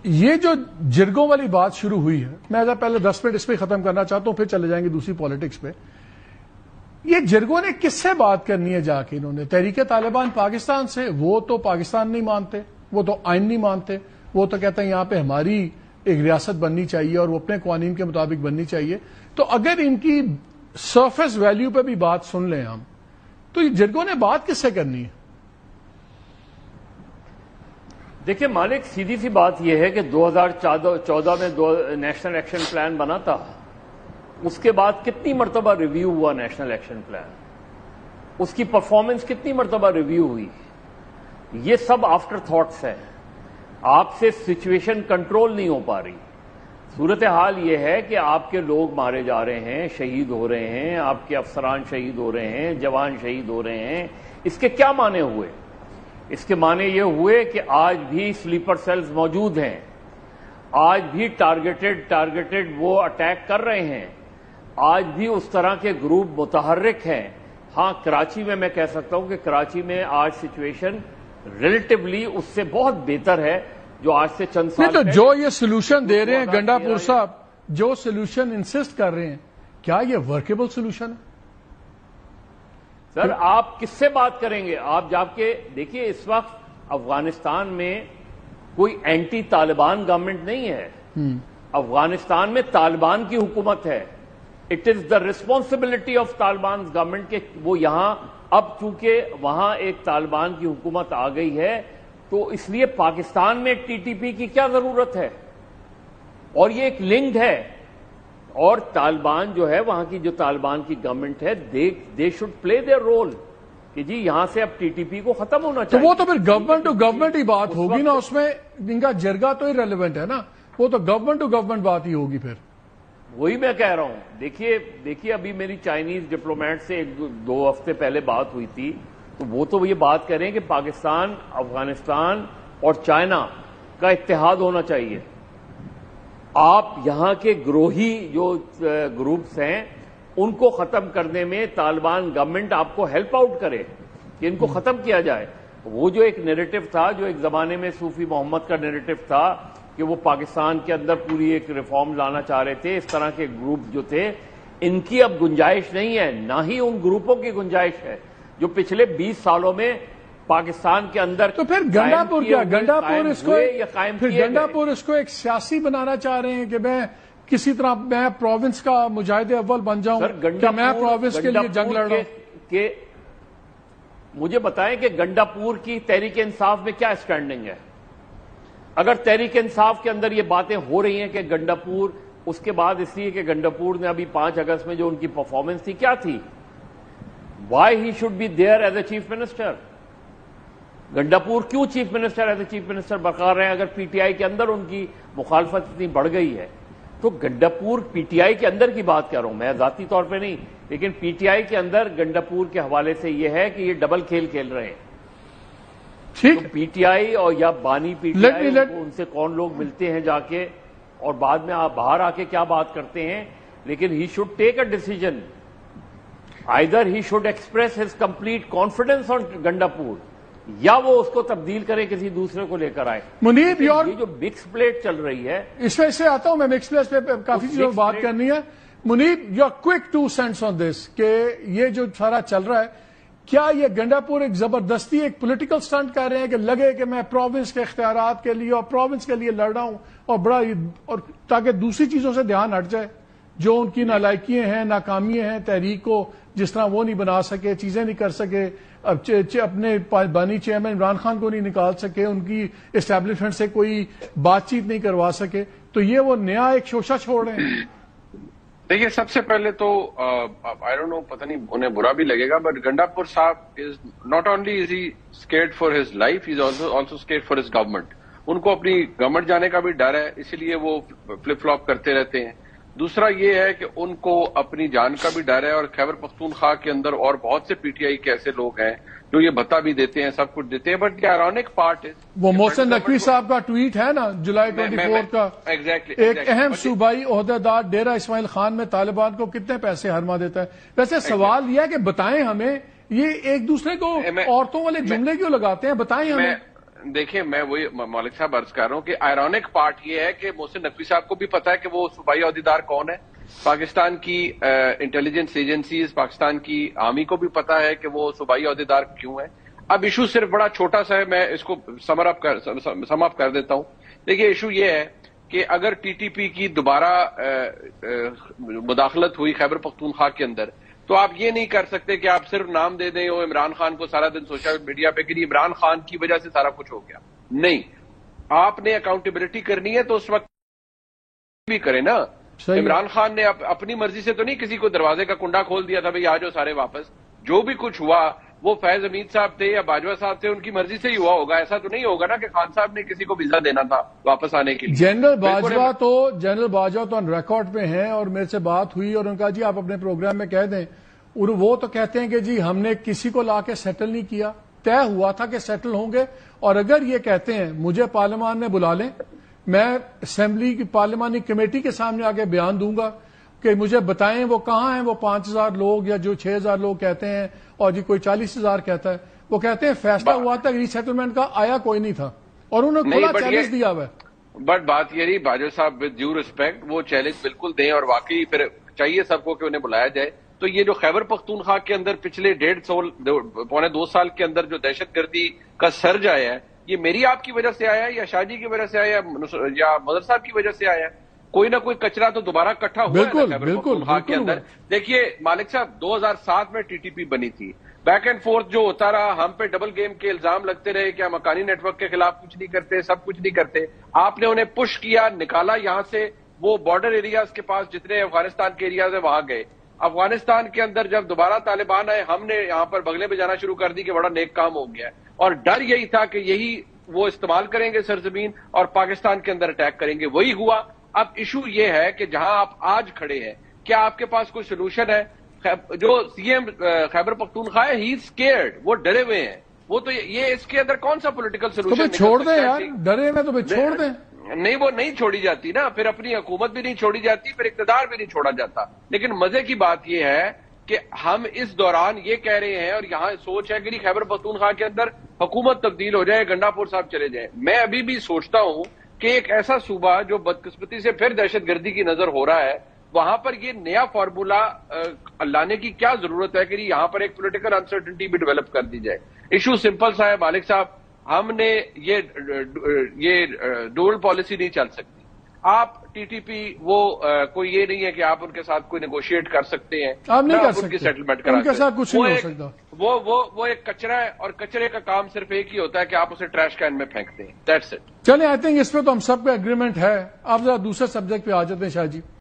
یہ جو جرگوں والی بات شروع ہوئی ہے، میں پہلے 10 منٹ اس پہ ختم کرنا چاہتا ہوں، پھر چلے جائیں گے دوسری پالیٹکس پہ. یہ جرگوں نے کس سے بات کرنی ہے جا کے؟ انہوں نے تحریک طالبان پاکستان سے. وہ تو پاکستان نہیں مانتے، وہ تو آئین نہیں مانتے، وہ تو کہتے ہیں یہاں پہ ہماری ایک ریاست بننی چاہیے اور وہ اپنے قوانین کے مطابق بننی چاہیے. تو اگر ان کی سرفیس ویلیو پہ بھی بات سن لیں ہم، تو یہ جرگوں نے بات کس سے کرنی ہے؟ دیکھیں مالک، سیدھی سی بات یہ ہے کہ 2014 میں نیشنل ایکشن پلان بنا تھا. اس کے بعد کتنی مرتبہ ریویو ہوا نیشنل ایکشن پلان؟ اس کی پرفارمنس کتنی مرتبہ ریویو ہوئی؟ یہ سب آفٹر تھاٹس ہیں. آپ سے سچویشن کنٹرول نہیں ہو پا رہی. صورتحال یہ ہے کہ آپ کے لوگ مارے جا رہے ہیں، شہید ہو رہے ہیں، آپ کے افسران شہید ہو رہے ہیں، جوان شہید ہو رہے ہیں. اس کے کیا معنی ہوئے؟ اس کے معنی یہ ہوئے کہ آج بھی سلیپر سیلز موجود ہیں، آج بھی ٹارگیٹڈ وہ اٹیک کر رہے ہیں، آج بھی اس طرح کے گروپ متحرک ہیں. ہاں کراچی میں کہہ سکتا ہوں کہ کراچی میں آج سچویشن ریلیٹیولی اس سے بہت بہتر ہے جو آج سے چند سال نہیں. تو جو یہ سولوشن دے رہے ہیں گنڈا پور صاحب، جو سولوشن انسسٹ کر رہے ہیں، کیا یہ ورکیبل سولوشن ہے؟ سر آپ کس سے بات کریں گے؟ آپ جا کے دیکھیے، اس وقت افغانستان میں کوئی اینٹی طالبان گورنمنٹ نہیں ہے. افغانستان میں طالبان کی حکومت ہے. It is the responsibility of Taliban government کہ وہ یہاں، اب چونکہ وہاں ایک طالبان کی حکومت آ گئی ہے تو اس لیے پاکستان میں ٹی ٹی پی کی کیا ضرورت ہے؟ اور یہ ایک لنکڈ ہے. اور طالبان جو ہے، وہاں کی جو طالبان کی گورنمنٹ ہے، they should play their role کہ جی یہاں سے اب ٹی ٹی پی کو ختم ہونا چاہیے. تو وہ تو پھر گورنمنٹ ٹو گورنمنٹ ہی بات ہوگی نا، اس میں ان کا جرگا تو ریلیونٹ ہے نا، وہ تو گورنمنٹ ٹو گورنمنٹ بات ہی ہوگی پھر. وہی میں کہہ رہا ہوں. دیکھیے ابھی میری چائنیز ڈپلومیٹ سے 2 ہفتے پہلے بات ہوئی تھی، تو وہ تو یہ بات کر رہے ہیں کہ پاکستان، افغانستان اور چائنا کا اتحاد ہونا چاہیے. آپ یہاں کے گروہی جو گروپس ہیں ان کو ختم کرنے میں طالبان گورنمنٹ آپ کو ہیلپ آؤٹ کرے کہ ان کو ختم کیا جائے. وہ جو ایک نیریٹو تھا، جو ایک زمانے میں صوفی محمد کا نیریٹو تھا کہ وہ پاکستان کے اندر پوری ایک ریفارم لانا چاہ رہے تھے، اس طرح کے گروپ جو تھے، ان کی اب گنجائش نہیں ہے. نہ ہی ان گروپوں کی گنجائش ہے جو پچھلے 20 سالوں میں پاکستان کے اندر. تو پھر گنڈا پور کیا؟ گنڈا پور اس کو ایک سیاسی بنانا چاہ رہے ہیں کہ میں کسی طرح میں پروونس کا مجاہد اول بن جاؤں کہ میں پروونس کے لیے جنگ لڑ رہا ہوں. مجھے بتائیں کہ گنڈا پور کی تحریک انصاف میں کیا اسٹینڈنگ ہے؟ اگر تحریک انصاف کے اندر یہ باتیں ہو رہی ہیں کہ گنڈا پور، اس کے بعد اس لیے کہ گنڈا پور نے ابھی 5 اگست میں جو ان کی پرفارمنس تھی کیا تھی؟ Why he should be there as a chief minister? Gandapur کیوں chief minister as a chief minister برقرار رہے اگر پی ٹی آئی کے اندر ان کی مخالفت اتنی بڑھ گئی ہے؟ تو گنڈا پور پی ٹی آئی کے اندر کی بات کر رہا ہوں میں، ذاتی طور پہ نہیں، لیکن پی ٹی آئی کے اندر گنڈا پور کے حوالے سے یہ ہے کہ یہ ڈبل کھیل رہے ہیں. ٹھیک، پی ٹی آئی اور یا بانی پی ٹی آئی، ان سے کون لوگ ملتے ہیں جا کے اور بعد میں آپ باہر آ کے کیا بات کرتے ہیں. لیکن he should take a decision. Either he should express his complete confidence on Gandapur, یا وہ اس کو تبدیل کرے، کسی دوسرے کو لے کر آئے. منیب، یہ جو مکس پلیٹ چل رہی ہے، اس پہ سے آتا ہوں میں، مکس پلیٹ پہ کافی چیزوں بات کرنی ہے. منیب، یور کوئک 2 cents آن دس کہ یہ جو سارا چل رہا ہے، کیا یہ گنڈا پور ایک زبردستی ایک پولیٹیکل سٹنٹ کر رہے ہیں کہ لگے کہ میں پروونس کے اختیارات کے لیے اور پروونس کے لیے لڑ رہا ہوں اور تاکہ دوسری چیزوں سے دھیان ہٹ جائے، جو ان کی نالائکیاں ہیں، ناکامیاں ہیں، تحریک کو جس طرح وہ نہیں بنا سکے، چیزیں نہیں کر سکے، اپنے بانی چیئرمین عمران خان کو نہیں نکال سکے، ان کی اسٹیبلشمنٹ سے کوئی بات چیت نہیں کروا سکے، تو یہ وہ نیا ایک شوشہ چھوڑ رہے ہیں؟ دیکھیے، سب سے پہلے تو آئی ڈونٹ نو، پتہ نہیں انہیں برا بھی لگے گا، but Gandapur sahib is not only is he scared for his life, he is also scared for his government. ان کو اپنی گورنمنٹ جانے کا بھی ڈر ہے، اسی لیے وہ فلپ فلاپ کرتے رہتے ہیں. دوسرا یہ ہے کہ ان کو اپنی جان کا بھی ڈر ہے، اور خیبر پختونخوا کے اندر اور بہت سے پی ٹی آئی کے ایسے لوگ ہیں جو یہ بھتا بھی دیتے ہیں، سب کچھ دیتے ہیں. But the ironic part is وہ محسن نقوی صاحب کا ٹویٹ ہے نا جولائی 24 کا، ایک اہم صوبائی عہدیدار ڈیرہ اسماعیل خان میں طالبان کو کتنے پیسے ہرما دیتا ہے. ویسے سوال یہ ہے کہ بتائیں ہمیں، یہ ایک دوسرے کو عورتوں والے جملے کیوں لگاتے ہیں؟ بتائیں ہمیں. دیکھیں میں وہی مالک صاحب عرض کر رہا ہوں کہ آئرونک پارٹ یہ ہے کہ محسن نقوی صاحب کو بھی پتا ہے کہ وہ صوبائی عہدیدار کون ہے، پاکستان کی انٹیلیجنس ایجنسیز، پاکستان کی آرمی کو بھی پتا ہے کہ وہ صوبائی عہدیدار کیوں ہے۔ اب ایشو صرف بڑا چھوٹا سا ہے، میں اس کو سم اپ کر دیتا ہوں۔ دیکھیے ایشو یہ ہے کہ اگر ٹی ٹی پی کی دوبارہ مداخلت ہوئی خیبر پختونخوا کے اندر، تو آپ یہ نہیں کر سکتے کہ آپ صرف نام دے دیں اور عمران خان کو سارا دن سوشل میڈیا پہ کہ عمران خان کی وجہ سے سارا کچھ ہو گیا۔ نہیں، آپ نے اکاؤنٹیبلٹی کرنی ہے تو اس وقت بھی کریں نا۔ عمران خان نے اپنی مرضی سے تو نہیں کسی کو دروازے کا کنڈا کھول دیا تھا بھئی آ جاؤ سارے واپس۔ جو بھی کچھ ہوا وہ فیض حمید صاحب تھے یا باجوہ صاحب تھے، ان کی مرضی سے ہی ہوا ہوگا۔ ایسا تو نہیں ہوگا نا کہ خان صاحب نے کسی کو ویزا دینا تھا واپس آنے کے لیے۔ جنرل باجوہ تو آن ریکارڈ پہ ہیں اور میرے سے بات ہوئی اور ان کا جی آپ اپنے پروگرام میں کہہ دیں، اور وہ تو کہتے ہیں کہ جی ہم نے کسی کو لا کے سیٹل نہیں کیا، طے ہوا تھا کہ سیٹل ہوں گے، اور اگر یہ کہتے ہیں مجھے پارلیمان میں بلا لیں، میں اسمبلی کی پارلیمانی کمیٹی کے سامنے آگے بیان دوں گا کہ مجھے بتائیں وہ کہاں ہیں وہ 5000 لوگ یا جو 6000 لوگ کہتے ہیں اور جی کوئی 40000 کہتا ہے۔ وہ کہتے ہیں فیصلہ ہوا تھا ری سیٹلمنٹ کا، آیا کوئی نہیں تھا، اور انہوں نے کھلا چیلنج دیا ہوا ہے۔ بٹ بات یہ رہی باجوہ صاحب ود ڈیو ریسپیکٹ وہ چیلنج بالکل دیں، اور واقعی پھر چاہیے سب کو کہ انہیں بلایا جائے۔ تو یہ جو خیبر پختونخوا کے اندر پچھلے 1.5 سال کے اندر جو دہشت گردی کا سرج آیا ہے، یہ میری آپ کی وجہ سے آیا ہے یا شاہ جی کی وجہ سے آیا ہے یا مدر صاحب کی وجہ سے آیا ہے؟ کوئی نہ کوئی کچرا تو دوبارہ اکٹھا ہوا ہے خیبر پختونخوا کے اندر۔ دیکھیے مالک صاحب 2007 میں ٹی ٹی پی بنی تھی، بیک اینڈ فورتھ جو ہوتا رہا، ہم پہ ڈبل گیم کے الزام لگتے رہے کہ ہم مکانی نیٹ ورک کے خلاف کچھ نہیں کرتے، سب کچھ نہیں کرتے۔ آپ نے انہیں پش کیا، نکالا یہاں سے، وہ بارڈر ایریاز کے پاس جتنے افغانستان کے ایریاز ہیں وہاں گئے۔ افغانستان کے اندر جب دوبارہ طالبان آئے، ہم نے یہاں پر بغلے بجانا شروع کر دی کہ بڑا نیک کام ہو گیا ہے، اور ڈر یہی تھا کہ یہی وہ استعمال کریں گے سرزمین اور پاکستان کے اندر اٹیک کریں گے، وہی ہوا۔ اب ایشو یہ ہے کہ جہاں آپ آج کھڑے ہیں، کیا آپ کے پاس کوئی سولوشن ہے؟ جو سی ایم خیبر پختونخوا ہے، ہی از اسکیئرڈ، وہ ڈرے ہوئے ہیں۔ وہ تو یہ اس کے اندر کون سا پولیٹیکل سولوشن تو چھوڑ دیں یار، ڈرے میں تو چھوڑ دیں۔ نہیں، وہ نہیں چھوڑی جاتی نا، پھر اپنی حکومت بھی نہیں چھوڑی جاتی، پھر اقتدار بھی نہیں چھوڑا جاتا۔ لیکن مزے کی بات یہ ہے کہ ہم اس دوران یہ کہہ رہے ہیں اور یہاں سوچ ہے کہ خیبر پختونخوا کے اندر حکومت تبدیل ہو جائے، گنڈا پور صاحب چلے جائیں۔ میں ابھی بھی سوچتا ہوں کہ ایک ایسا صوبہ جو بدقسمتی سے پھر دہشت گردی کی نظر ہو رہا ہے، وہاں پر یہ نیا فارمولا لانے کی کیا ضرورت ہے کہ یہاں پر ایک پولیٹیکل انسرٹنٹی بھی ڈیولپ کر دی جائے۔ ایشو سمپل سا ہے مالک صاحب، ہم نے یہ ڈول پالیسی نہیں چل سکتی۔ آپ ٹی ٹی پی وہ کوئی یہ نہیں ہے کہ آپ ان کے ساتھ کوئی نیگوشیٹ کر سکتے ہیں، آپ نہیں کر ان کی سکتے، سیٹلمنٹ ان کے ساتھ کچھ نہیں ہو سکتا۔ وہ ایک کچرا ہے، اور کچرے کا کام صرف ایک ہی ہوتا ہے کہ آپ اسے ٹریش کین میں پھینکتے ہیں، دیٹس اٹ۔ چلیں آئی تھنک اس پہ تو ہم سب کا ایگریمنٹ ہے۔ آپ ذرا دوسرے سبجیکٹ پہ آ جاتے ہیں شاہ جی۔